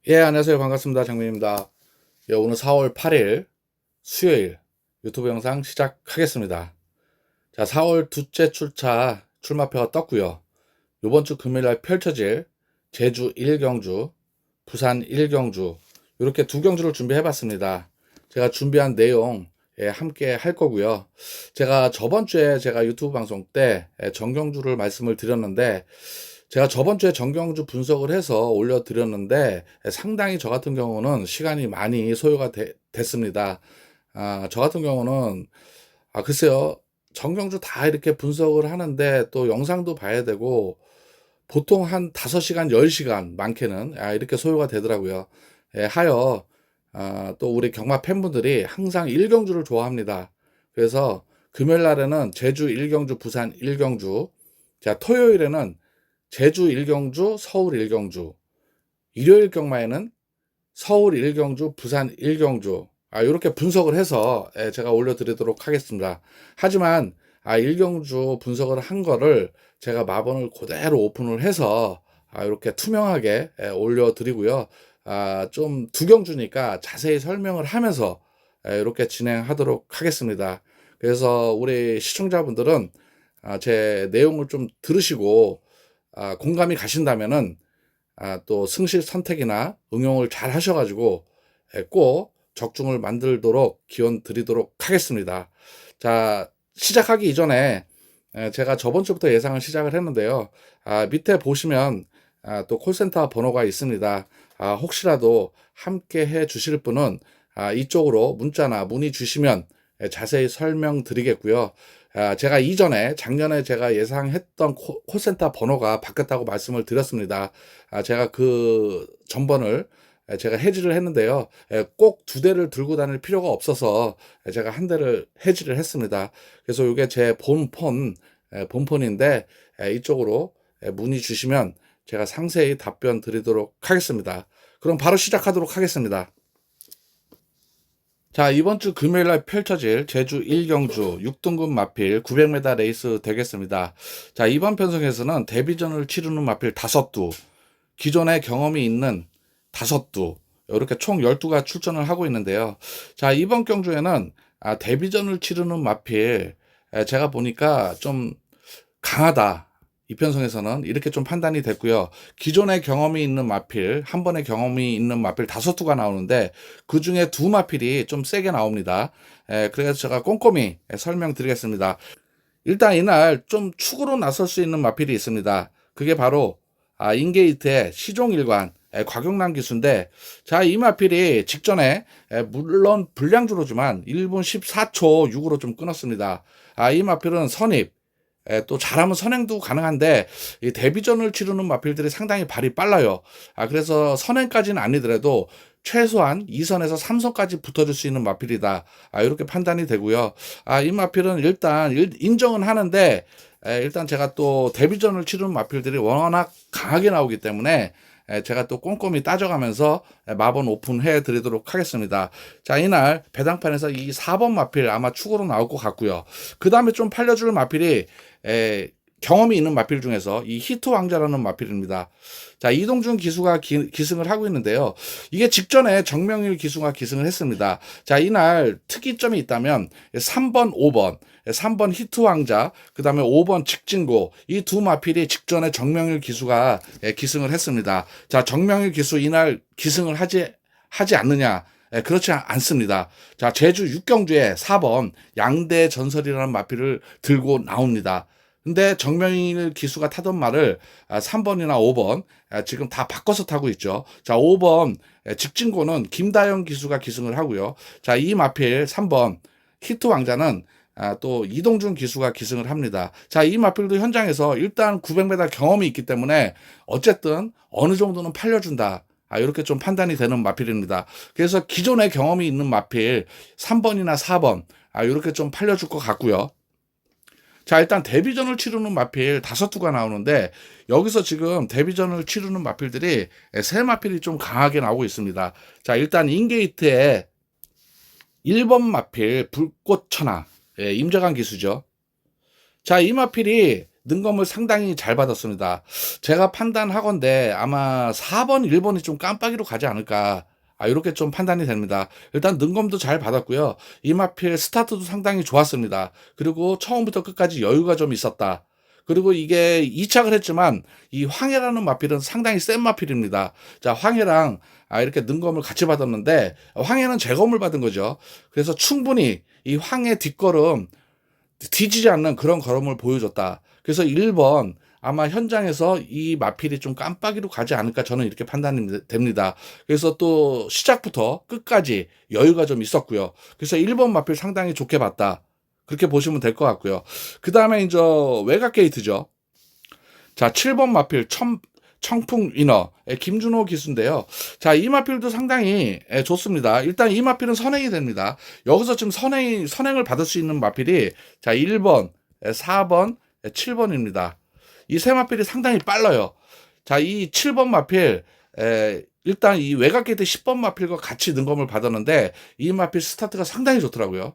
예, 안녕하세요. 반갑습니다. 장민입니다. 예, 오늘 4월 8일 수요일 유튜브 영상 시작하겠습니다. 자, 4월 둘째 출차 출마표가 떴고요. 이번 주 금요일 날 펼쳐질 제주 1경주, 부산 1경주 이렇게 두 경주를 준비해 봤습니다. 제가 준비한 내용 함께 할 거고요. 제가 저번 주에 제가 유튜브 방송 때 정경주를 말씀을 드렸는데 제가 저번 주에 정경주 분석을 해서 올려드렸는데 상당히 저 같은 경우는 시간이 많이 소요가 됐습니다. 저 같은 경우는 글쎄요. 정경주 다 이렇게 분석을 하는데 또 영상도 봐야 되고 보통 한 5시간, 10시간 많게는 이렇게 소요가 되더라고요. 하여 또 우리 경마 팬분들이 항상 1경주를 좋아합니다. 그래서 금요일 날에는 제주 1경주, 부산 1경주, 자 토요일에는 제주 1경주, 서울 1경주, 일요일 경마에는 서울 1경주, 부산 1경주 이렇게 분석을 해서 제가 올려드리도록 하겠습니다. 하지만 1경주 분석을 한 거를 제가 마번을 그대로 오픈을 해서 이렇게 투명하게 올려드리고요. 좀 두 경주니까 자세히 설명을 하면서 이렇게 진행하도록 하겠습니다. 그래서 우리 시청자분들은 제 내용을 좀 들으시고 공감이 가신다면은 또 승실 선택이나 응용을 잘 하셔가지고 꼭 적중을 만들도록 기원 드리도록 하겠습니다. 자, 시작하기 이전에 제가 저번 주부터 예상을 시작을 했는데요. 밑에 보시면 또 콜센터 번호가 있습니다. 혹시라도 함께 해 주실 분은 이쪽으로 문자나 문의 주시면 자세히 설명드리겠고요. 제가 이전에 작년에 제가 예상했던 콜센터 번호가 바뀌었다고 말씀을 드렸습니다. 제가 그 전번을 제가 해지를 했는데요. 꼭 두 대를 들고 다닐 필요가 없어서 제가 한 대를 해지를 했습니다. 그래서 이게 제 본폰인데 이쪽으로 문의 주시면 제가 상세히 답변 드리도록 하겠습니다. 그럼 바로 시작하도록 하겠습니다. 자, 이번 주 금요일 날 펼쳐질 제주 1경주 6등급 마필 900m 레이스 되겠습니다. 자, 이번 편성에서는 데뷔전을 치르는 마필 5두, 기존에 경험이 있는 5두, 이렇게 총 12가 출전을 하고 있는데요. 자, 이번 경주에는 데뷔전을 치르는 마필, 제가 보니까 좀 강하다. 이 편성에서는 이렇게 좀 판단이 됐고요. 기존에 경험이 있는 마필, 한 번의 경험이 있는 마필 5두가 나오는데 그 중에 두 마필이 좀 세게 나옵니다. 그래서 제가 꼼꼼히 설명드리겠습니다. 일단 이날 좀 축으로 나설 수 있는 마필이 있습니다. 그게 바로 인게이트의 시종일관 곽용남 기수인데, 자, 이 마필이 직전에 물론 불량주로지만 1분 14초 6으로 좀 끊었습니다. 이 마필은 선입, 또 잘하면 선행도 가능한데 이 데뷔전을 치르는 마필들이 상당히 발이 빨라요. 그래서 선행까지는 아니더라도 최소한 2선에서 3선까지 붙어줄 수 있는 마필이다. 이렇게 판단이 되고요. 이 마필은 일단 인정은 하는데 일단 제가 또 데뷔전을 치르는 마필들이 워낙 강하게 나오기 때문에 제가 또 꼼꼼히 따져가면서 마번 오픈해 드리도록 하겠습니다. 자, 이날 배당판에서 이 4번 마필 아마 축으로 나올 것 같고요. 그 다음에 좀 팔려줄 마필이 경험이 있는 마필 중에서 이 히트 왕자라는 마필입니다. 자, 이동준 기수가 기승을 하고 있는데요. 이게 직전에 정명일 기수가 기승을 했습니다. 자, 이날 특이점이 있다면 3번, 5번, 3번 히트 왕자, 그 다음에 5번 직진고, 이 두 마필이 직전에 정명일 기수가 기승을 했습니다. 자, 정명일 기수 이날 기승을 하지 않느냐? 그렇지 않습니다. 자, 제주 6경주에 4번 양대 전설이라는 마필을 들고 나옵니다. 근데 정명일 기수가 타던 말을 3번이나 5번 지금 다 바꿔서 타고 있죠. 자, 5번 직진고는 김다영 기수가 기승을 하고요. 자, 이 마필 3번 히트 왕자는 또 이동준 기수가 기승을 합니다. 자, 이 마필도 현장에서 일단 900m 경험이 있기 때문에 어쨌든 어느 정도는 팔려준다. 이렇게 좀 판단이 되는 마필입니다. 그래서 기존에 경험이 있는 마필 3번이나 4번 이렇게 좀 팔려줄 것 같고요. 자, 일단 데뷔전을 치르는 마필 5두가 나오는데 여기서 지금 데뷔전을 치르는 마필들이 세 마필이 좀 강하게 나오고 있습니다. 자, 일단 인게이트의 1번 마필 불꽃천하 임재관 기수죠. 자, 이 마필이 능검을 상당히 잘 받았습니다. 제가 판단하건대 아마 4번, 1번이 좀 깜빡이로 가지 않을까. 이렇게 좀 판단이 됩니다. 일단 능검도 잘 받았고요. 이 마필 스타트도 상당히 좋았습니다. 그리고 처음부터 끝까지 여유가 좀 있었다. 그리고 이게 이착을 했지만 이 황해라는 마필은 상당히 센 마필입니다. 자, 황해랑 이렇게 능검을 같이 받았는데 황해는 재검을 받은 거죠. 그래서 충분히 이 황해 뒷걸음 뒤지지 않는 그런 걸음을 보여줬다. 그래서 1번 아마 현장에서 이 마필이 좀 깜빡이로 가지 않을까 저는 이렇게 판단이 됩니다. 그래서 또 시작부터 끝까지 여유가 좀 있었고요. 그래서 1번 마필 상당히 좋게 봤다. 그렇게 보시면 될 것 같고요. 그 다음에 이제 외곽 게이트죠. 자, 7번 마필 청풍 위너 김준호 기수인데요. 자, 이 마필도 상당히 좋습니다. 일단 이 마필은 선행이 됩니다. 여기서 지금 선행을 받을 수 있는 마필이 자, 1번, 4번, 7번입니다. 이 세 마필이 상당히 빨라요. 자, 이 7번 마필 일단 이 외곽 게이트 10번 마필과 같이 능검을 받았는데 이 마필 스타트가 상당히 좋더라고요.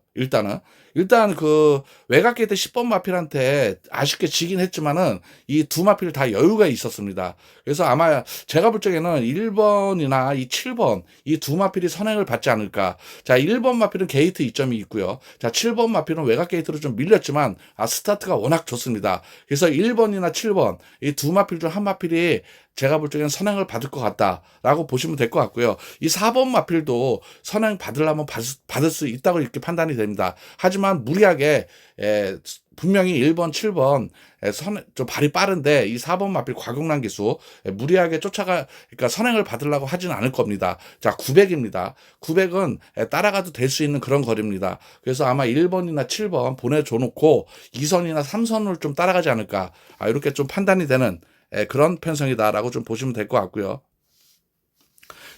일단 그 외곽 게이트 10번 마필한테 아쉽게 지긴 했지만은 이 두 마필 다 여유가 있었습니다. 그래서 아마 제가 볼 적에는 1번이나 이 7번 이 두 마필이 선행을 받지 않을까. 자, 1번 마필은 게이트 이점이 있고요. 자, 7번 마필은 외곽 게이트로 좀 밀렸지만 스타트가 워낙 좋습니다. 그래서 1번이나 7번 이 두 마필 중 한 마필이 제가 볼 적에는 선행을 받을 것 같다라고 보시면 될 것 같고요. 이 4번 마필도 선행 받으려면 받을 수 있다고 이렇게 판단이 됩니다. 하지만 무리하게 분명히 1번, 7번 좀 발이 빠른데 이 4번 마필 과격난 기수 무리하게 그러니까 선행을 받으려고 하진 않을 겁니다. 자, 900입니다. 900은 따라가도 될 수 있는 그런 거리입니다. 그래서 아마 1번이나 7번 보내줘 놓고 2선이나 3선을 좀 따라가지 않을까. 이렇게 좀 판단이 되는 그런 편성이다라고 좀 보시면 될 것 같고요.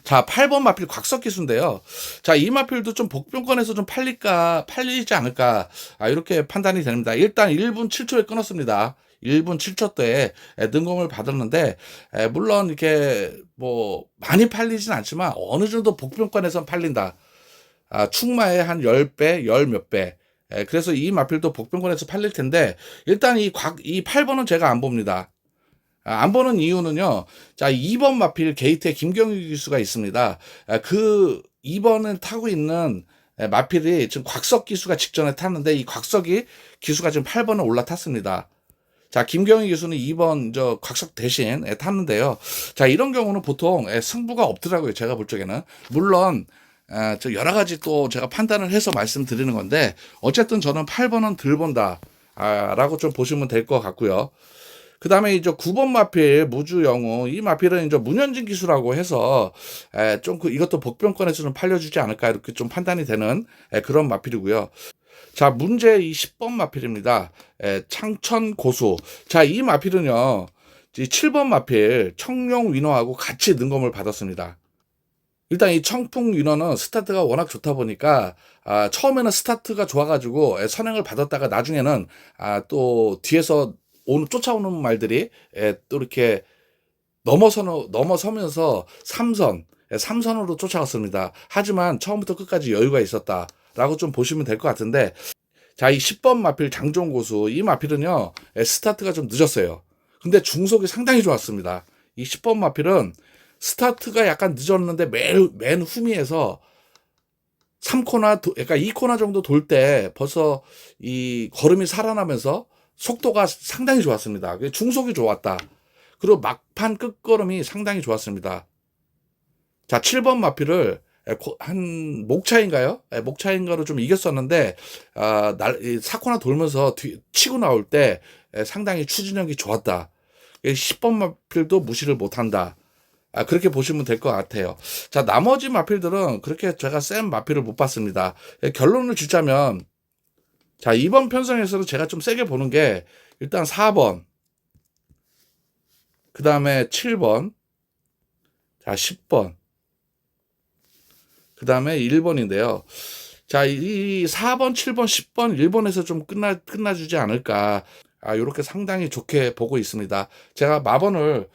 자, 8번 마필 곽석 기수인데요. 자, 이 마필도 좀 복병권에서 좀 팔리지 않을까. 이렇게 판단이 됩니다. 일단 1분 7초에 끊었습니다. 1분 7초 때 능검을 받았는데 물론 이렇게 뭐 많이 팔리진 않지만 어느 정도 복병권에선 팔린다. 충마의 한 10배, 10몇 배. 그래서 이 마필도 복병권에서 팔릴 텐데 일단 이 8번은 제가 안 봅니다. 안 보는 이유는요. 자, 2번 마필 게이트에 김경유 기수가 있습니다. 그 2번을 타고 있는 마필이 지금 곽석 기수가 직전에 탔는데 이 곽석이 기수가 지금 8번을 올라탔습니다. 자, 김경희 기수는 2번 곽석 대신 탔는데요. 자, 이런 경우는 보통 승부가 없더라고요. 제가 볼 적에는. 물론 저 여러 가지 또 제가 판단을 해서 말씀드리는 건데 어쨌든 저는 8번은 덜 본다. 라고 좀 보시면 될 것 같고요. 그 다음에 이제 9번 마필 무주영우 이 마필은 이제 문현진 기수라고 해서 좀 이것도 복병권에서 좀 팔려주지 않을까 이렇게 좀 판단이 되는 그런 마필이고요. 자, 문제 이 10번 마필입니다. 창천 고수. 자, 이 마필은요. 이 7번 마필 청룡 위너하고 같이 능검을 받았습니다. 일단 이 청풍 위너는 스타트가 워낙 좋다 보니까 처음에는 스타트가 좋아가지고 선행을 받았다가 나중에는 또 뒤에서 쫓아오는 말들이 또 이렇게 넘어서면서 3선으로 쫓아갔습니다. 하지만 처음부터 끝까지 여유가 있었다라고 좀 보시면 될 것 같은데 자, 이 10번 마필 장종고수 이 마필은요 스타트가 좀 늦었어요. 근데 중속이 상당히 좋았습니다. 이 10번 마필은 스타트가 약간 늦었는데 맨 후미에서 3코나 그러니까 2코나 정도 돌 때 벌써 이 걸음이 살아나면서 속도가 상당히 좋았습니다. 중속이 좋았다. 그리고 막판 끝걸음이 상당히 좋았습니다. 자, 7번 마필을 한 목차인가요? 목차인가로 좀 이겼었는데 4코나 돌면서 치고 나올 때 상당히 추진력이 좋았다. 10번 마필도 무시를 못한다. 그렇게 보시면 될 것 같아요. 자, 나머지 마필들은 그렇게 제가 센 마필을 못 봤습니다. 결론을 짓자면 자, 이번 편성에서도 제가 좀 세게 보는 게 일단 4번, 그 다음에 7번, 자, 10번, 그 다음에 1번인데요. 자, 이 4번, 7번, 10번, 1번에서 좀 끝나주지 않을까. 요렇게 상당히 좋게 보고 있습니다. 제가 마번을,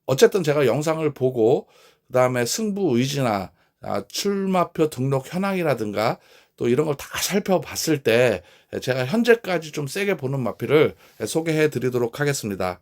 어쨌든 제가 영상을 보고, 그 다음에 승부 의지나 출마표 등록 현황이라든가 또 이런 걸 다 살펴봤을 때 제가 현재까지 좀 세게 보는 마필을 소개해 드리도록 하겠습니다.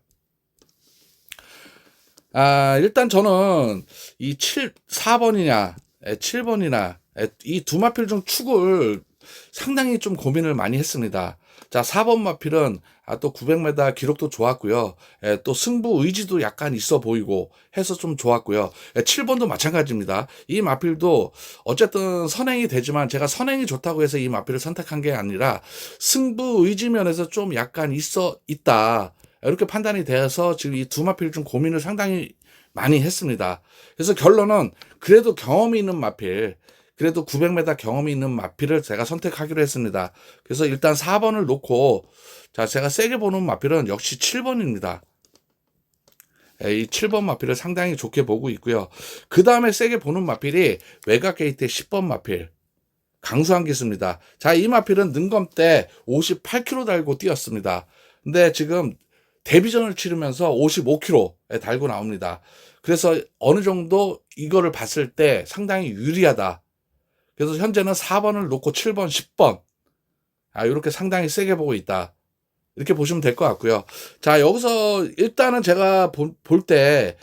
일단 저는 이 4번이냐 7번이나 이 두 마필 중 축을 상당히 좀 고민을 많이 했습니다. 자, 4번 마필은 또 900m 기록도 좋았고요. 또 승부 의지도 약간 있어 보이고 해서 좀 좋았고요. 7번도 마찬가지입니다. 이 마필도 어쨌든 선행이 되지만 제가 선행이 좋다고 해서 이 마필을 선택한 게 아니라 승부 의지 면에서 좀 약간 있다. 이렇게 판단이 되어서 지금 이 두 마필 중 고민을 상당히 많이 했습니다. 그래서 결론은 그래도 경험이 있는 마필, 그래도 900m 경험이 있는 마필을 제가 선택하기로 했습니다. 그래서 일단 4번을 놓고, 자, 제가 세게 보는 마필은 역시 7번입니다. 이 7번 마필을 상당히 좋게 보고 있고요. 그 다음에 세게 보는 마필이 외곽 게이트의 10번 마필. 강수한 기수입니다. 자, 이 마필은 능검 때 58km 달고 뛰었습니다. 근데 지금 데뷔전을 치르면서 55km에 달고 나옵니다. 그래서 어느 정도 이거를 봤을 때 상당히 유리하다. 그래서 현재는 4번을 놓고 7번, 10번 이렇게 상당히 세게 보고 있다. 이렇게 보시면 될 것 같고요. 자, 여기서 일단은 제가 볼 때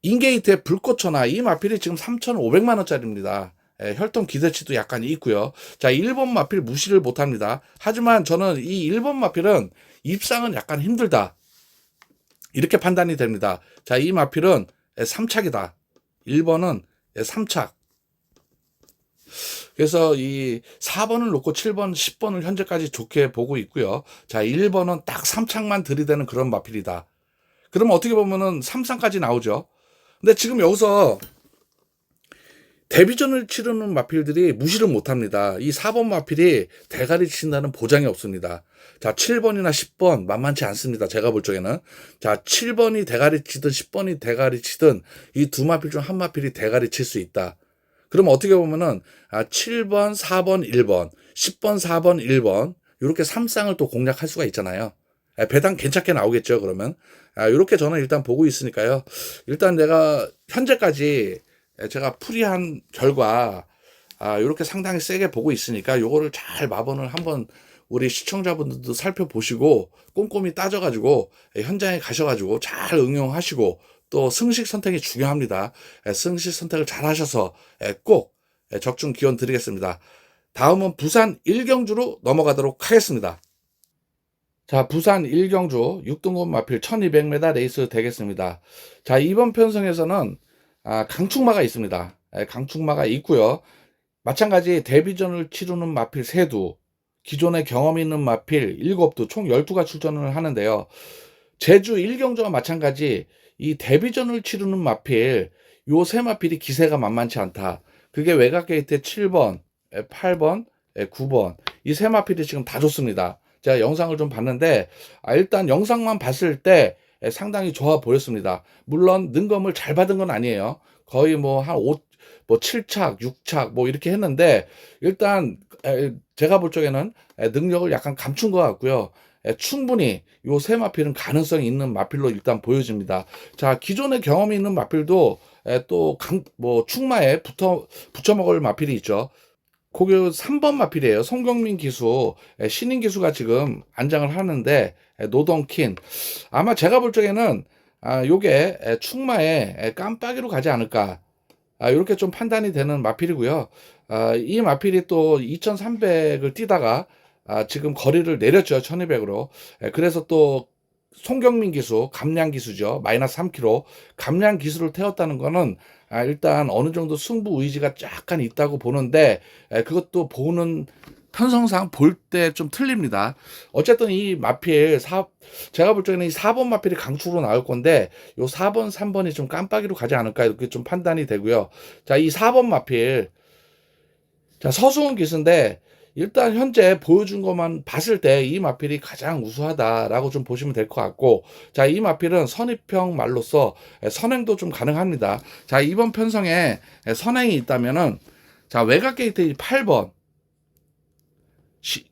인게이트의 불꽃천하 이 마필이 지금 3,500만 원짜리입니다. 혈통 기대치도 약간 있고요. 자, 1번 마필 무시를 못합니다. 하지만 저는 이 1번 마필은 입상은 약간 힘들다. 이렇게 판단이 됩니다. 자, 이 마필은 3착이다. 1번은 3착. 그래서 이 4번을 놓고 7번, 10번을 현재까지 좋게 보고 있고요. 자, 1번은 딱 3착만 들이대는 그런 마필이다. 그러면 어떻게 보면은 3상까지 나오죠. 근데 지금 여기서 데뷔전을 치르는 마필들이 무시를 못합니다. 이 4번 마필이 대가리 친다는 보장이 없습니다. 자, 7번이나 10번 만만치 않습니다. 제가 볼 적에는. 자, 7번이 대가리 치든 10번이 대가리 치든 이 두 마필 중 한 마필이 대가리 칠 수 있다. 그럼 어떻게 보면은 7번, 4번, 1번, 10번, 4번, 1번 이렇게 3쌍을 또 공략할 수가 있잖아요. 배당 괜찮게 나오겠죠, 그러면. 이렇게 저는 일단 보고 있으니까요. 일단 내가 현재까지 제가 풀이한 결과 이렇게 상당히 세게 보고 있으니까 요거를 잘 마번을 한번 우리 시청자분들도 살펴보시고 꼼꼼히 따져가지고 현장에 가셔가지고 잘 응용하시고 또 승식 선택이 중요합니다. 승식 선택을 잘 하셔서 꼭 적중 기원 드리겠습니다. 다음은 부산 1경주로 넘어가도록 하겠습니다. 자, 부산 1경주 6등급 마필 1200m 레이스 되겠습니다. 자, 이번 편성에서는 강축마가 있습니다. 강축마가 있고요. 마찬가지 데뷔전을 치르는 마필 3두, 기존에 경험이 있는 마필 7두, 총 12가 출전을 하는데요. 제주 1경주와 마찬가지 이 데뷔전을 치르는 마필 요 세 마필이 기세가 만만치 않다. 그게 외곽 게이트의 7번, 8번, 9번 이 세 마필이 지금 다 좋습니다. 제가 영상을 좀 봤는데 일단 영상만 봤을 때 상당히 좋아 보였습니다. 물론 능검을 잘 받은 건 아니에요. 거의 뭐 한 7착, 6착 뭐 이렇게 했는데 일단 제가 볼 적에는 능력을 약간 감춘 것 같고요. 충분히 요 세 마필은 가능성이 있는 마필로 일단 보여집니다. 자, 기존에 경험이 있는 마필도 또 충마에 붙여 먹을 마필이 있죠. 그게 3번 마필이에요. 송경민 기수, 신인 기수가 지금 안장을 하는데 노동킨 아마 제가 볼 적에는 요게 충마에 깜빡이로 가지 않을까 이렇게 좀 판단이 되는 마필이고요. 이 마필이 또 2300을 뛰다가 지금 거리를 내렸죠. 1200으로. 그래서 또 송경민 기수, 감량 기수죠. 마이너스 3kg. 감량 기수를 태웠다는 거는 일단 어느 정도 승부 의지가 약간 있다고 보는데 그것도 보는 편성상 볼 때 좀 틀립니다. 어쨌든 이 마필 제가 볼 적에는 이 4번 마필이 강축으로 나올 건데 요 4번, 3번이 좀 깜빡이로 가지 않을까 이렇게 좀 판단이 되고요. 자, 이 4번 마필 자, 서승훈 기수인데 일단 현재 보여준 것만 봤을 때 이 마필이 가장 우수하다라고 좀 보시면 될 것 같고 자, 이 마필은 선입형 말로써 선행도 좀 가능합니다. 자, 이번 편성에 선행이 있다면은 자, 외곽 게이트 8번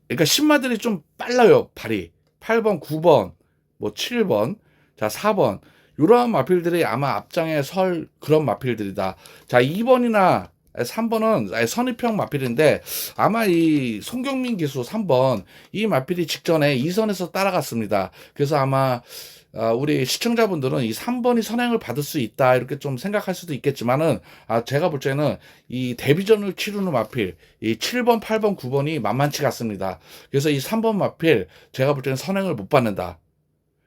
그러니까 신마들이 좀 빨라요, 발이. 8번, 9번, 뭐 7번, 자, 4번. 이러한 마필들이 아마 앞장에 설 그런 마필들이다. 자, 2번이나 3번은 선입형 마필인데 아마 이 송경민 기수 3번 이 마필이 직전에 2선에서 따라갔습니다. 그래서 아마 우리 시청자분들은 이 3번이 선행을 받을 수 있다 이렇게 좀 생각할 수도 있겠지만은 제가 볼 때는 이 데뷔전을 치르는 마필 이 7번, 8번, 9번이 만만치가 않습니다. 그래서 이 3번 마필 제가 볼 때는 선행을 못 받는다.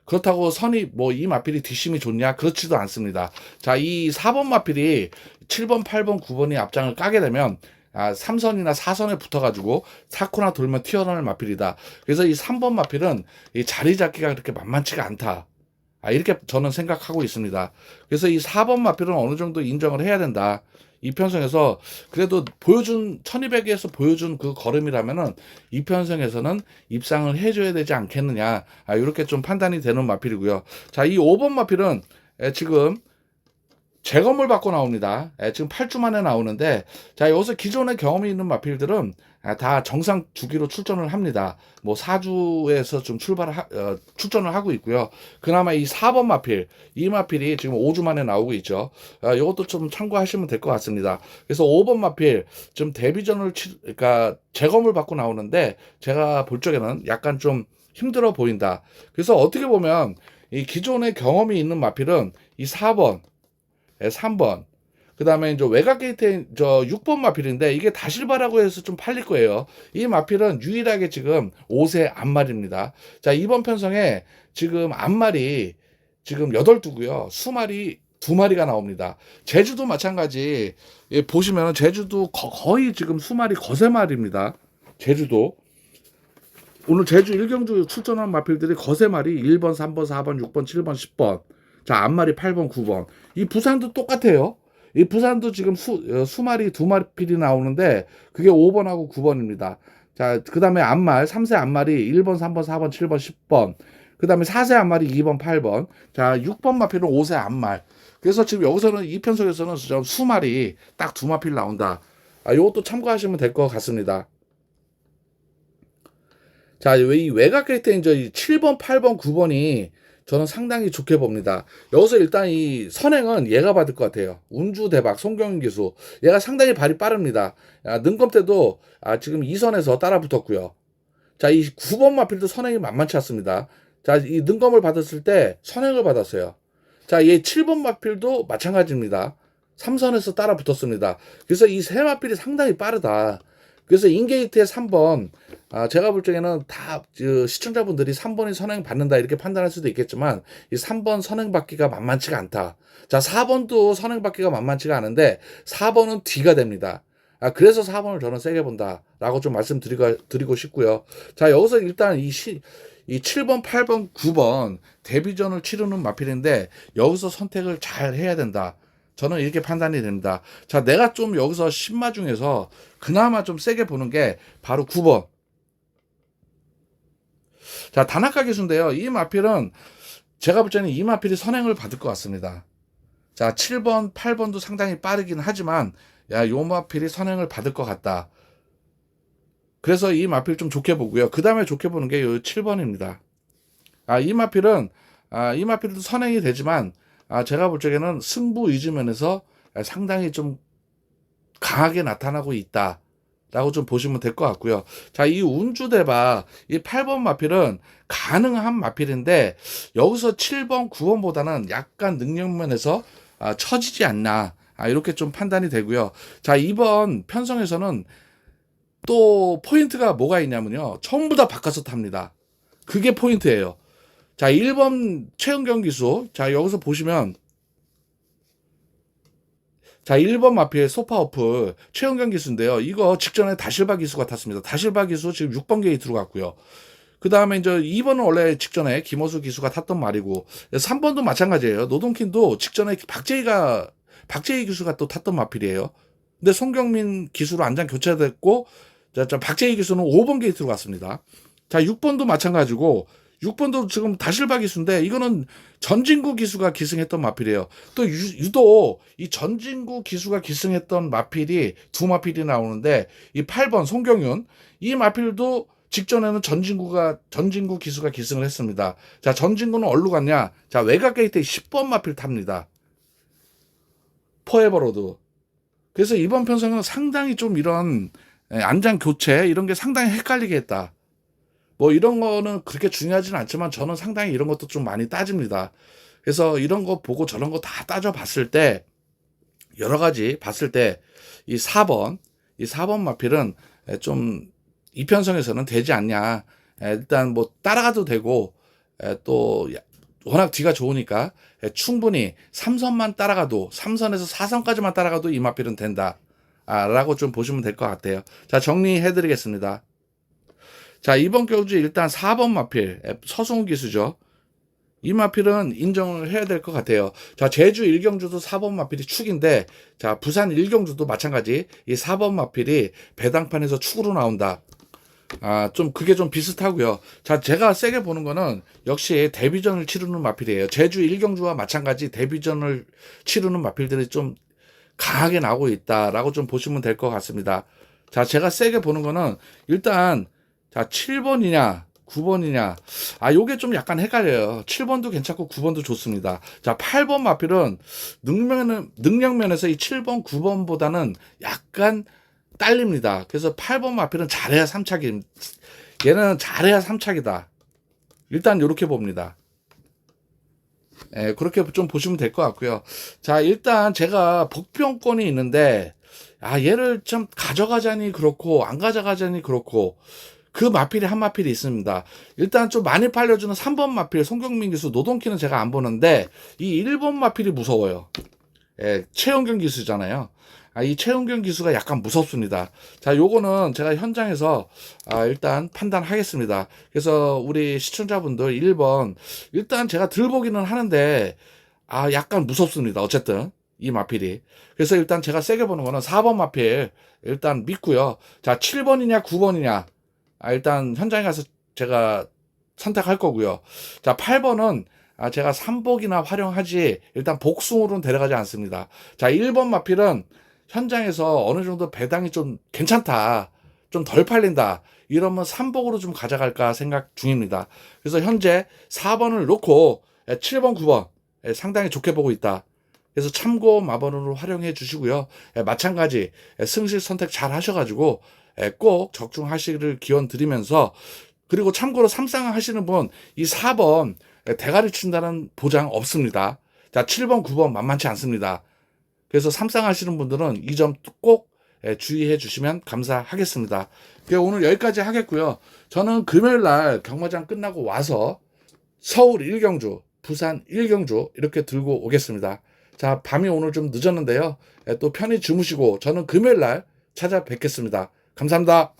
그렇다고 선이 뭐 이 마필이 뒷심이 좋냐? 그렇지도 않습니다. 자, 이 4번 마필이 7번, 8번, 9번이 앞장을 까게 되면 3선이나 4선에 붙어가지고 4코나 돌면 튀어나올 마필이다. 그래서 이 3번 마필은 이 자리 잡기가 그렇게 만만치가 않다. 이렇게 저는 생각하고 있습니다. 그래서 이 4번 마필은 어느 정도 인정을 해야 된다. 이 편성에서 그래도 보여준 1200에서 보여준 그 걸음이라면은 이 편성에서는 입상을 해줘야 되지 않겠느냐 이렇게 좀 판단이 되는 마필이고요. 자, 이 5번 마필은 지금 재검을 받고 나옵니다. 지금 8주 만에 나오는데 자, 여기서 기존에 경험이 있는 마필들은 다 정상 주기로 출전을 합니다. 뭐 4주에서 좀 출전을 하고 있고요. 그나마 이 4번 마필, 이 마필이 지금 5주 만에 나오고 있죠. 이것도 좀 참고하시면 될 것 같습니다. 그래서 5번 마필 좀 데뷔전을 그러니까 재검을 받고 나오는데 제가 볼 적에는 약간 좀 힘들어 보인다. 그래서 어떻게 보면 이 기존에 경험이 있는 마필은 이 4번 3번. 그 다음에 이제 외곽 게이트 6번 마필인데 이게 다실바라고 해서 좀 팔릴 거예요. 이 마필은 유일하게 지금 5세 앞말입니다. 자, 이번 편성에 지금 앞말이 지금 8두고요. 수말이 2마리가 나옵니다. 제주도 마찬가지. 보시면 제주도 거의 지금 수말이 거세말입니다. 제주도. 오늘 제주 1경주 출전한 마필들이 거세말이 1번, 3번, 4번, 6번, 7번, 10번. 자, 앞말이 8번, 9번. 이 부산도 똑같아요. 이 부산도 지금 수말이 2마필이 나오는데 그게 5번하고 9번입니다. 자, 그 다음에 앞말, 3세 앞말이 1번, 3번, 4번, 7번, 10번. 그 다음에 4세 앞말이 2번, 8번. 자, 6번 마필은 5세 앞말. 그래서 지금 여기서는 이 편성에서는 수말이 딱 2마필 나온다. 이것도 참고하시면 될 것 같습니다. 자, 이 외곽 게이트 이제 7번, 8번, 9번이 저는 상당히 좋게 봅니다. 여기서 일단 이 선행은 얘가 받을 것 같아요. 운주 대박 송경윤 기수. 얘가 상당히 발이 빠릅니다. 능검 때도 지금 2선에서 따라 붙었고요. 자, 이 9번 마필도 선행이 만만치 않습니다. 자, 이 능검을 받았을 때 선행을 받았어요. 자, 얘 7번 마필도 마찬가지입니다. 3선에서 따라 붙었습니다. 그래서 이 세 마필이 상당히 빠르다. 그래서 인게이트의 3번 제가 볼 적에는 다 시청자분들이 3번이 선행 받는다 이렇게 판단할 수도 있겠지만 이 3번 선행 받기가 만만치가 않다. 자, 4번도 선행 받기가 만만치가 않은데 4번은 뒤가 됩니다. 그래서 4번을 저는 세게 본다라고 좀 말씀드리고 싶고요. 자, 여기서 일단 이 7번, 8번, 9번 데뷔전을 치르는 마필인데 여기서 선택을 잘 해야 된다. 저는 이렇게 판단이 됩니다. 자, 내가 좀 여기서 신마 중에서 그나마 좀 세게 보는 게 바로 9번. 자, 다나카 기수인데요. 이 마필은 제가 볼 때는 이 마필이 선행을 받을 것 같습니다. 자, 7번, 8번도 상당히 빠르긴 하지만 요 마필이 선행을 받을 것 같다. 그래서 이 마필 좀 좋게 보고요. 그 다음에 좋게 보는 게 요 7번입니다. 이 마필도 선행이 되지만 제가 볼 적에는 승부 위주 면에서 상당히 좀 강하게 나타나고 있다. 라고 좀 보시면 될 것 같고요. 자, 이 운주대박, 이 8번 마필은 가능한 마필인데, 여기서 7번, 9번보다는 약간 능력면에서 처지지 않나. 이렇게 좀 판단이 되고요. 자, 이번 편성에서는 또 포인트가 뭐가 있냐면요. 전부 다 바꿔서 탑니다. 그게 포인트예요. 자, 1번 최은경 기수. 자, 여기서 보시면 자, 1번 마필 소파오프 최은경 기수인데요. 이거 직전에 다실바 기수가 탔습니다. 다실바 기수 지금 6번 게이트로 갔고요. 그 다음에 이제 2번은 원래 직전에 김호수 기수가 탔던 말이고 3번도 마찬가지예요. 노동킨도 직전에 박재희 기수가 또 탔던 마필이에요. 근데 송경민 기수로 안장 교체됐고 박재희 기수는 5번 게이트로 갔습니다. 자, 6번도 마찬가지고 6번도 지금 다실바 기수인데 이거는 전진구 기수가 기승했던 마필이에요. 또 유독 이 전진구 기수가 기승했던 마필이 2마필이 나오는데 이 8번 송경윤 이 마필도 직전에는 전진구 기수가 기승을 했습니다. 자, 전진구는 어디로 갔냐? 자, 외곽 게이트에 10번 마필 탑니다. 포에버로드. 그래서 이번 편성은 상당히 좀 이런 안장 교체 이런 게 상당히 헷갈리게 했다. 뭐 이런 거는 그렇게 중요하지는 않지만 저는 상당히 이런 것도 좀 많이 따집니다. 그래서 이런 거 보고 저런 거 다 따져 봤을 때 여러 가지 봤을 때 이 4번 마필은 좀 이편성에서는 되지 않냐. 일단 뭐 따라가도 되고 또 워낙 뒤가 좋으니까 충분히 3선만 따라가도 3선에서 4선까지만 따라가도 이 마필은 된다. 라고 좀 보시면 될 것 같아요. 자, 정리해 드리겠습니다. 자, 이번 경주 일단 4번 마필 서승훈 기수죠. 이 마필은 인정을 해야 될 것 같아요. 자, 제주 1경주도 4번 마필이 축인데, 자, 부산 1경주도 마찬가지 이 4번 마필이 배당판에서 축으로 나온다. 좀 그게 좀 비슷하고요. 자, 제가 세게 보는 거는 역시 데뷔전을 치르는 마필이에요. 제주 1경주와 마찬가지 데뷔전을 치르는 마필들이 좀 강하게 나오고 있다라고 좀 보시면 될 것 같습니다. 자, 제가 세게 보는 거는 일단 자, 7번이냐 9번이냐 요게 좀 약간 헷갈려요. 7번도 괜찮고 9번도 좋습니다. 자, 8번 마필은 능력면에서 이 7번 9번보다는 약간 딸립니다. 그래서 8번 마필은 잘해야 3착이 얘는 잘해야 3착이다. 일단 이렇게 봅니다. 그렇게 좀 보시면 될 것 같고요. 자, 일단 제가 복병권이 있는데 얘를 좀 가져가자니 그렇고 안 가져가자니 그렇고 그 마필이 한 마필이 있습니다. 일단 좀 많이 팔려주는 3번 마필 송경민 기수 노동키는 제가 안 보는데 이 1번 마필이 무서워요. 최은경 기수잖아요. 이 최은경 기수가 약간 무섭습니다. 자, 요거는 제가 현장에서 일단 판단하겠습니다. 그래서 우리 시청자분들 1번 일단 제가 들보기는 하는데 약간 무섭습니다. 어쨌든 이 마필이. 그래서 일단 제가 세게 보는 거는 4번 마필 일단 믿고요. 자, 7번이냐 9번이냐 일단 현장에 가서 제가 선택할 거고요. 자, 8번은 제가 3복이나 활용하지 일단 복숭으로는 데려가지 않습니다. 자, 1번 마필은 현장에서 어느 정도 배당이 좀 괜찮다. 좀 덜 팔린다. 이러면 3복으로 좀 가져갈까 생각 중입니다. 그래서 현재 4번을 놓고 7번, 9번 상당히 좋게 보고 있다. 그래서 참고 마번으로 활용해 주시고요. 마찬가지 승실 선택 잘 하셔가지고 꼭 적중하시기를 기원 드리면서 그리고 참고로 3쌍 하시는 분 이 4번 대가리 친다는 보장 없습니다. 자, 7번, 9번 만만치 않습니다. 그래서 3쌍 하시는 분들은 이 점 꼭 주의해 주시면 감사하겠습니다. 오늘 여기까지 하겠고요. 저는 금요일 날 경마장 끝나고 와서 서울 1경주, 부산 1경주 이렇게 들고 오겠습니다. 자, 밤이 오늘 좀 늦었는데요. 또 편히 주무시고 저는 금요일 날 찾아뵙겠습니다. 감사합니다.